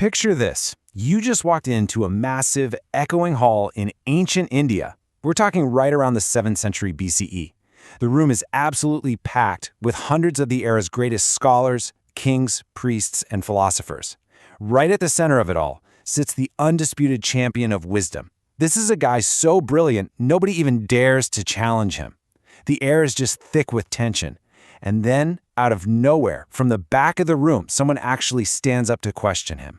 Picture this. You just walked into a massive, echoing hall in ancient India. We're talking right around the 7th century BCE. The room is absolutely packed with hundreds of the era's greatest scholars, kings, priests, and philosophers. Right at the center of it all sits the undisputed champion of wisdom. This is a guy so brilliant, nobody even dares to challenge him. The air is just thick with tension. And then, out of nowhere, from the back of the room, someone actually stands up to question him.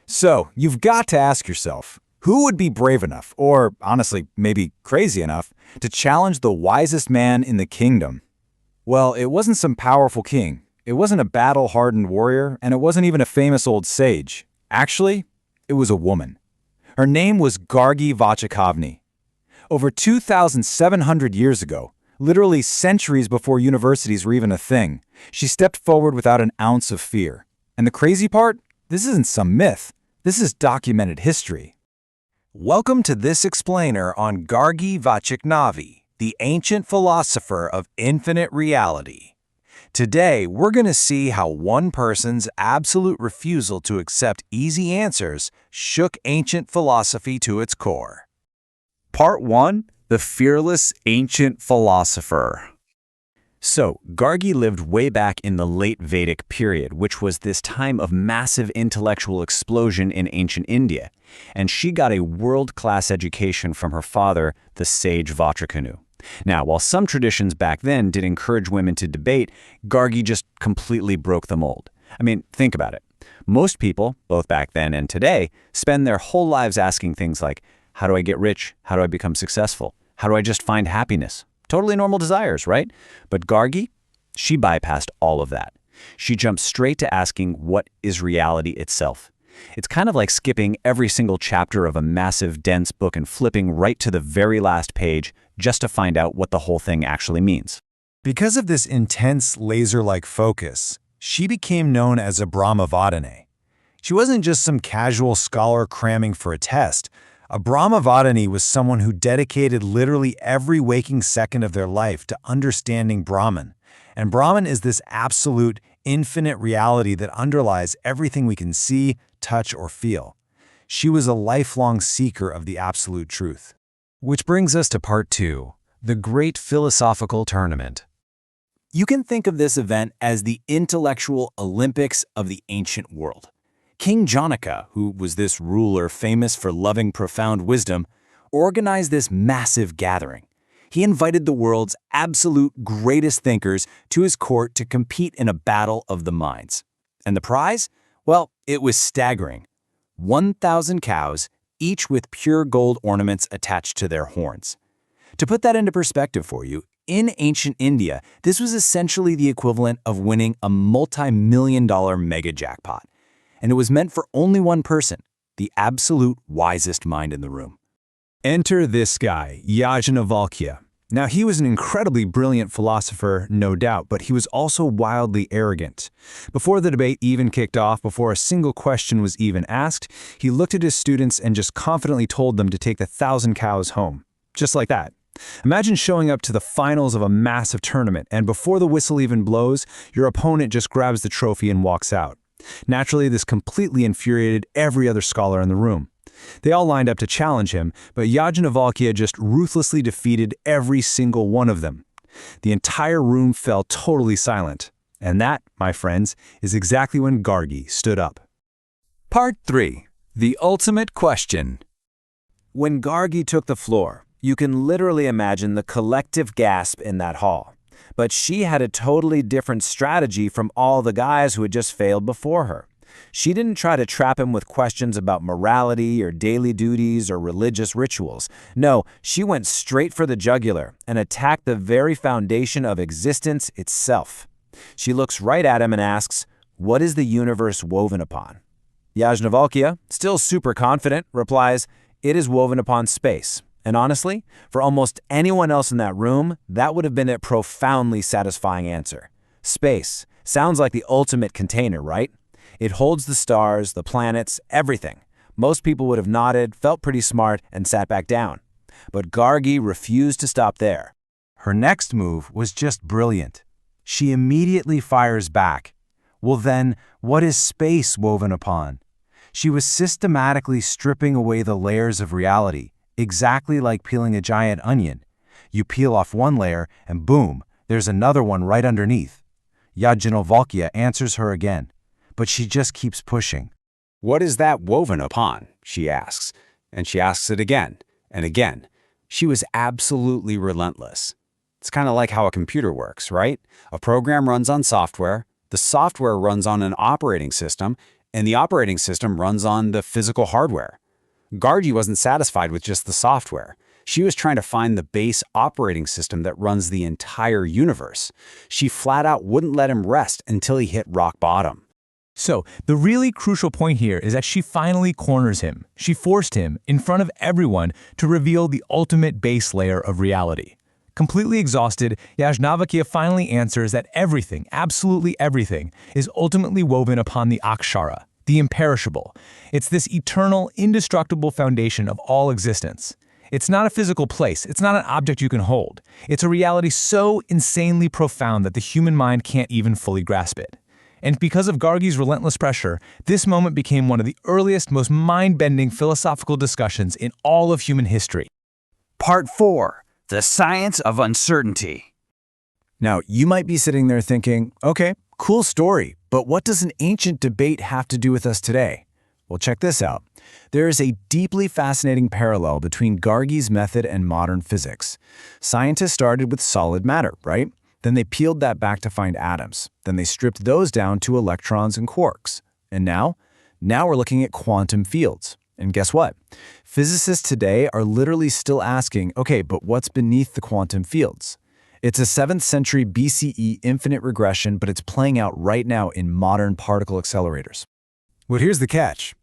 So, you've got to ask yourself, who would be brave enough, or honestly, maybe crazy enough, to challenge the wisest man in the kingdom? Well, it wasn't some powerful king. It wasn't a battle-hardened warrior, and it wasn't even a famous old sage. Actually, it was a woman. Her name was Gargi Vachaknavi. Over 2,700 years ago, literally centuries before universities were even a thing, she stepped forward without an ounce of fear. And the crazy part? This isn't some myth. This is documented history. Welcome to this explainer on Gargi Vachaknavi, the ancient philosopher of infinite reality. Today, we're going to see how one person's absolute refusal to accept easy answers shook ancient philosophy to its core. Part 1. The Fearless Ancient Philosopher. So, Gargi lived way back in the late Vedic period, which was this time of massive intellectual explosion in ancient India, and she got a world-class education from her father, the sage Vachaknavi. Now, while some traditions back then did encourage women to debate, Gargi just completely broke the mold. I mean, think about it. Most people, both back then and today, spend their whole lives asking things like, how do I get rich? How do I become successful? How do I just find happiness? Totally normal desires, right? But Gargi, she bypassed all of that. She jumped straight to asking, what is reality itself? It's kind of like skipping every single chapter of a massive, dense book and flipping right to the very last page just to find out what the whole thing actually means. Because of this intense, laser-like focus, she became known as a Brahmavadini. She wasn't just some casual scholar cramming for a test. A Brahmavadini was someone who dedicated literally every waking second of their life to understanding Brahman. And Brahman is this absolute, infinite reality that underlies everything we can see, touch, or feel. She was a lifelong seeker of the absolute truth. Which brings us to part 2, the Great Philosophical Tournament. You can think of this event as the intellectual Olympics of the ancient world. King Janaka, who was this ruler famous for loving profound wisdom, organized this massive gathering. He invited the world's absolute greatest thinkers to his court to compete in a battle of the minds. And the prize? Well, it was staggering. 1,000 cows, each with pure gold ornaments attached to their horns. To put that into perspective for you, in ancient India, this was essentially the equivalent of winning a multi-million-dollar mega jackpot. And it was meant for only one person, the absolute wisest mind in the room. Enter this guy, Yajnavalkya. Now, he was an incredibly brilliant philosopher, no doubt, but he was also wildly arrogant. Before the debate even kicked off, before a single question was even asked, he looked at his students and just confidently told them to take the 1,000 cows home. Just like that. Imagine showing up to the finals of a massive tournament, and before the whistle even blows, your opponent just grabs the trophy and walks out. Naturally, this completely infuriated every other scholar in the room. They all lined up to challenge him, but Yajnavalkya just ruthlessly defeated every single one of them. The entire room fell totally silent. And that, my friends, is exactly when Gargi stood up. Part 3. The Ultimate Question. When Gargi took the floor, you can literally imagine the collective gasp in that hall. But she had a totally different strategy from all the guys who had just failed before her. She didn't try to trap him with questions about morality or daily duties or religious rituals. No, she went straight for the jugular and attacked the very foundation of existence itself. She looks right at him and asks, "What is the universe woven upon?" Yajnavalkya, still super confident, replies, "It is woven upon space." And honestly, for almost anyone else in that room, that would have been a profoundly satisfying answer. Space sounds like the ultimate container, right? It holds the stars, the planets, everything. Most people would have nodded, felt pretty smart, and sat back down. But Gargi refused to stop there. Her next move was just brilliant. She immediately fires back. Well then, what is space woven upon? She was systematically stripping away the layers of reality, exactly like peeling a giant onion. You peel off one layer, and boom, there's another one right underneath. Yajnavalkya answers her again, but she just keeps pushing. What is that woven upon? She asks, and she asks it again and again. She was absolutely relentless. It's kind of like how a computer works, right? A program runs on software, the software runs on an operating system, and the operating system runs on the physical hardware. Gargi wasn't satisfied with just the software. She was trying to find the base operating system that runs the entire universe. She flat out wouldn't let him rest until he hit rock bottom. So, the really crucial point here is that she finally corners him. She forced him, in front of everyone, to reveal the ultimate base layer of reality. Completely exhausted, Yajnavalkya finally answers that everything, absolutely everything, is ultimately woven upon the akshara, the imperishable. It's this eternal, indestructible foundation of all existence. It's not a physical place. It's not an object you can hold. It's a reality so insanely profound that the human mind can't even fully grasp it. And because of Gargi's relentless pressure, this moment became one of the earliest, most mind-bending philosophical discussions in all of human history. Part 4. The Science of Uncertainty. Now, you might be sitting there thinking, okay, cool story, but what does an ancient debate have to do with us today? Well, check this out. There is a deeply fascinating parallel between Gargi's method and modern physics. Scientists started with solid matter, right? Then they peeled that back to find atoms. Then they stripped those down to electrons and quarks. And now we're looking at quantum fields. And guess what? Physicists today are literally still asking, okay, but what's beneath the quantum fields? It's a 7th century BCE infinite regression, but it's playing out right now in modern particle accelerators. But here's the catch.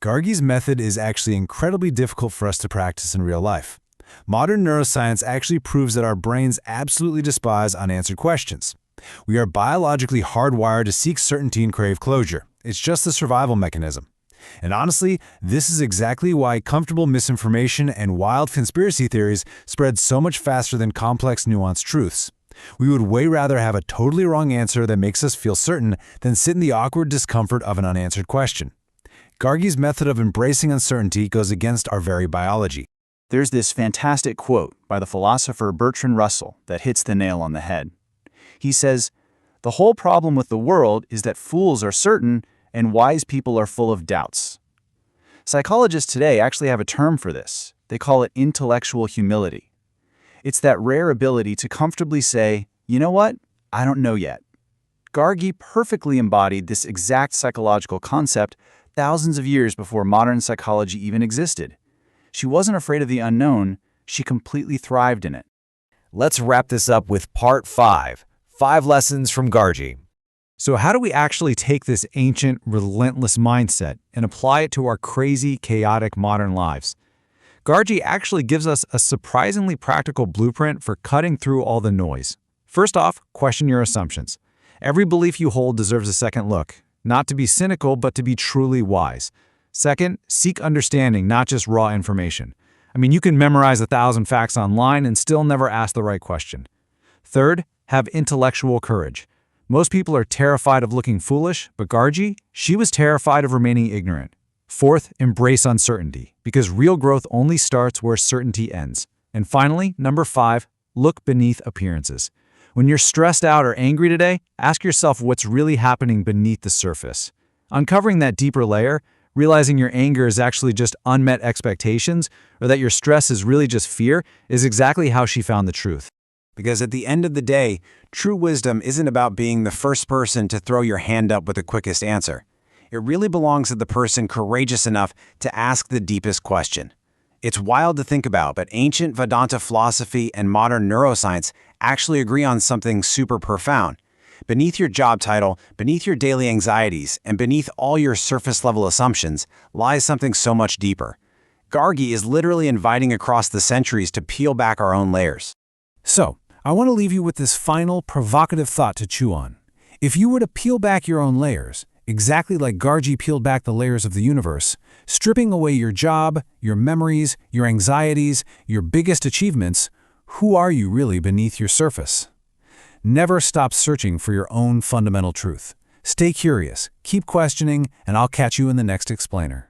Gargi's method is actually incredibly difficult for us to practice in real life. Modern neuroscience actually proves that our brains absolutely despise unanswered questions. We are biologically hardwired to seek certainty and crave closure. It's just a survival mechanism. And honestly, this is exactly why comfortable misinformation and wild conspiracy theories spread so much faster than complex, nuanced truths. We would way rather have a totally wrong answer that makes us feel certain than sit in the awkward discomfort of an unanswered question. Gargi's method of embracing uncertainty goes against our very biology. There's this fantastic quote by the philosopher Bertrand Russell that hits the nail on the head. He says, "The whole problem with the world is that fools are certain and wise people are full of doubts." Psychologists today actually have a term for this. They call it intellectual humility. It's that rare ability to comfortably say, you know what? I don't know yet. Gargi perfectly embodied this exact psychological concept thousands of years before modern psychology even existed. She wasn't afraid of the unknown, she completely thrived in it. Let's wrap this up with part 5, 5 lessons from Gargi. So how do we actually take this ancient, relentless mindset and apply it to our crazy, chaotic modern lives? Gargi actually gives us a surprisingly practical blueprint for cutting through all the noise. First off, question your assumptions. Every belief you hold deserves a second look, not to be cynical, but to be truly wise. Second, seek understanding, not just raw information. I mean, you can memorize 1,000 facts online and still never ask the right question. Third, have intellectual courage. Most people are terrified of looking foolish, but Gargi, she was terrified of remaining ignorant. Fourth, embrace uncertainty, because real growth only starts where certainty ends. And finally, number 5, look beneath appearances. When you're stressed out or angry today, ask yourself what's really happening beneath the surface. Uncovering that deeper layer, realizing your anger is actually just unmet expectations, or that your stress is really just fear, is exactly how she found the truth. Because at the end of the day, true wisdom isn't about being the first person to throw your hand up with the quickest answer. It really belongs to the person courageous enough to ask the deepest question. It's wild to think about, but ancient Vedanta philosophy and modern neuroscience actually agree on something super profound. Beneath your job title, beneath your daily anxieties, and beneath all your surface-level assumptions lies something so much deeper. Gargi is literally inviting across the centuries to peel back our own layers. So, I want to leave you with this final, provocative thought to chew on. If you were to peel back your own layers, exactly like Gargi peeled back the layers of the universe, stripping away your job, your memories, your anxieties, your biggest achievements, who are you really beneath your surface? Never stop searching for your own fundamental truth. Stay curious, keep questioning, and I'll catch you in the next explainer.